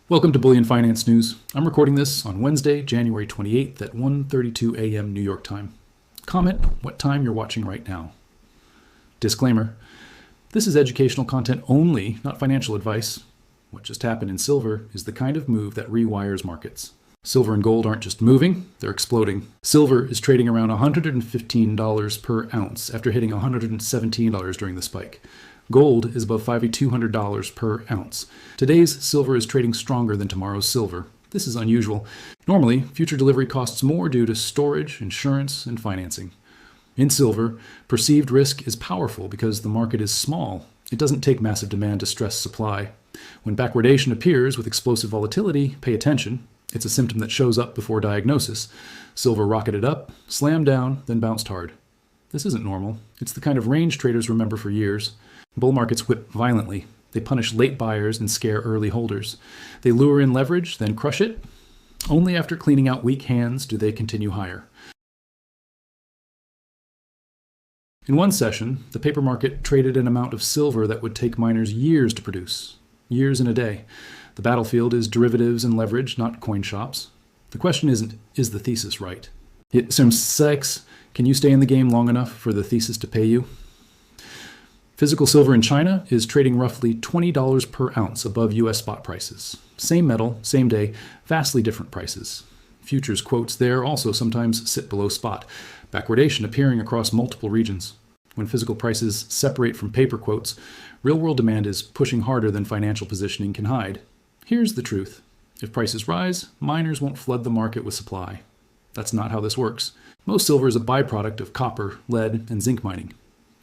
Welcome to Bullion Finance News. I'm recording this on Wednesday, January 28th at 1:32 a.m. New York time. Comment what time you're watching right now. Disclaimer: this is educational content only, not financial advice. What just happened in silver is the kind of move that rewires markets. Silver and gold aren't just moving, they're exploding. Silver is trading around $115 per ounce after hitting $117 during the spike. Gold is above $5,200 per ounce. Today's silver is trading stronger than tomorrow's silver. This is unusual. Normally, future delivery costs more due to storage, insurance, and financing. In silver, perceived risk is powerful because the market is small. It doesn't take massive demand to stress supply. When backwardation appears with explosive volatility, pay attention. It's a symptom that shows up before diagnosis. Silver rocketed up, slammed down, then bounced hard. This isn't normal. It's the kind of range traders remember for years. Bull markets whip violently. They punish late buyers and scare early holders. They lure in leverage, then crush it. Only after cleaning out weak hands do they continue higher. In one session, the paper market traded an amount of silver that would take miners years to produce. Years in a day. The battlefield is derivatives and leverage, not coin shops. The question isn't, is the thesis right? It assumes sex. Can you stay in the game long enough for the thesis to pay you? Physical silver in China is trading roughly $20 per ounce above U.S. spot prices. Same metal, same day, vastly different prices. Futures quotes there also sometimes sit below spot, backwardation appearing across multiple regions. When physical prices separate from paper quotes, real-world demand is pushing harder than financial positioning can hide. Here's the truth. If prices rise, miners won't flood the market with supply. That's not how this works. Most silver is a byproduct of copper, lead, and zinc mining.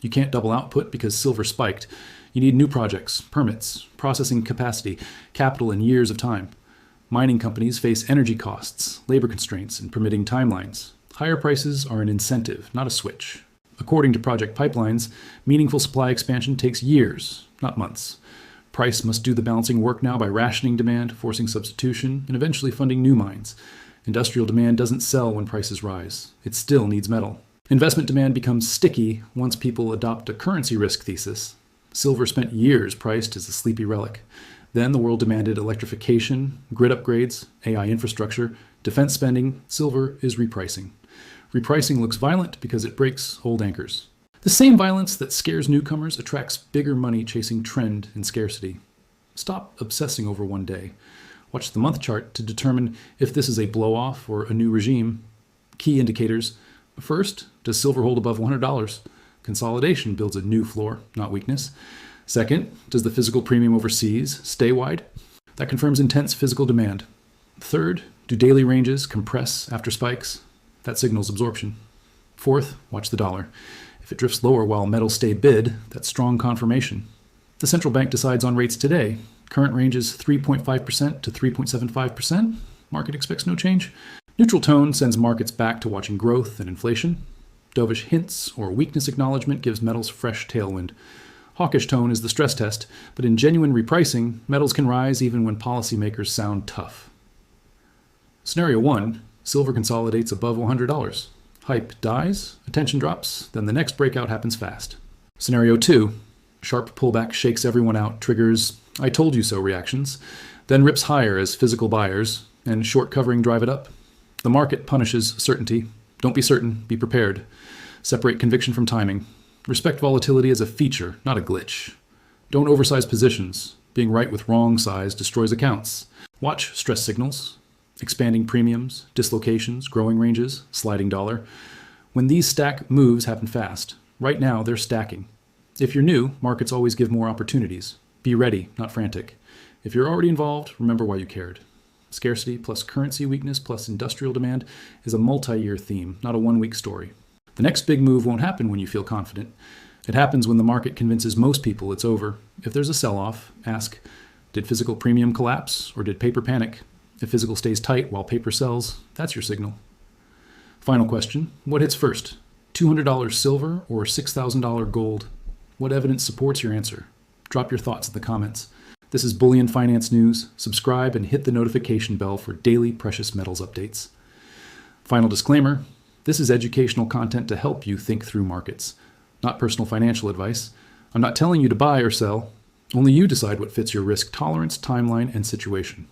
You can't double output because silver spiked. You need new projects, permits, processing capacity, capital, and years of time. Mining companies face energy costs, labor constraints, and permitting timelines. Higher prices are an incentive, not a switch. According to project pipelines, meaningful supply expansion takes years, not months. Price must do the balancing work now by rationing demand, forcing substitution, and eventually funding new mines. Industrial demand doesn't sell when prices rise. It still needs metal. Investment demand becomes sticky once people adopt a currency risk thesis. Silver spent years priced as a sleepy relic. Then the world demanded electrification, grid upgrades, AI infrastructure, defense spending. Silver is repricing. Repricing looks violent because it breaks old anchors. The same violence that scares newcomers attracts bigger money chasing trend and scarcity. Stop obsessing over one day. Watch the month chart to determine if this is a blow-off or a new regime. Key indicators. First, does silver hold above $100? Consolidation builds a new floor, not weakness. Second, does the physical premium overseas stay wide? That confirms intense physical demand. Third, do daily ranges compress after spikes? That signals absorption. Fourth, watch the dollar. If it drifts lower while metals stay bid, that's strong confirmation. The central bank decides on rates today. Current range is 3.5% to 3.75%. Market expects no change. Neutral tone sends markets back to watching growth and inflation. Dovish hints or weakness acknowledgement gives metals fresh tailwind. Hawkish tone is the stress test, but in genuine repricing, metals can rise even when policymakers sound tough. Scenario 1, silver consolidates above $100. Hype dies, attention drops, then the next breakout happens fast. Scenario 2, sharp pullback shakes everyone out, triggers "I told you so" reactions, then rips higher as physical buyers, and short covering drive it up. The market punishes certainty. Don't be certain, be prepared. Separate conviction from timing. Respect volatility as a feature, not a glitch. Don't oversize positions. Being right with wrong size destroys accounts. Watch stress signals, expanding premiums, dislocations, growing ranges, sliding dollar. When these stack moves happen fast. Right now, they're stacking. If you're new, markets always give more opportunities. Be ready, not frantic. If you're already involved, remember why you cared. Scarcity plus currency weakness plus industrial demand is a multi-year theme, not a one-week story. The next big move won't happen when you feel confident. It happens when the market convinces most people it's over. If there's a sell-off, ask, did physical premium collapse or did paper panic? If physical stays tight while paper sells, that's your signal. Final question, what hits first? $200 silver or $6,000 gold? What evidence supports your answer? Drop your thoughts in the comments. This is Bullion Finance News. Subscribe and hit the notification bell for daily precious metals updates. Final disclaimer, this is educational content to help you think through markets, not personal financial advice. I'm not telling you to buy or sell. Only you decide what fits your risk tolerance, timeline, and situation.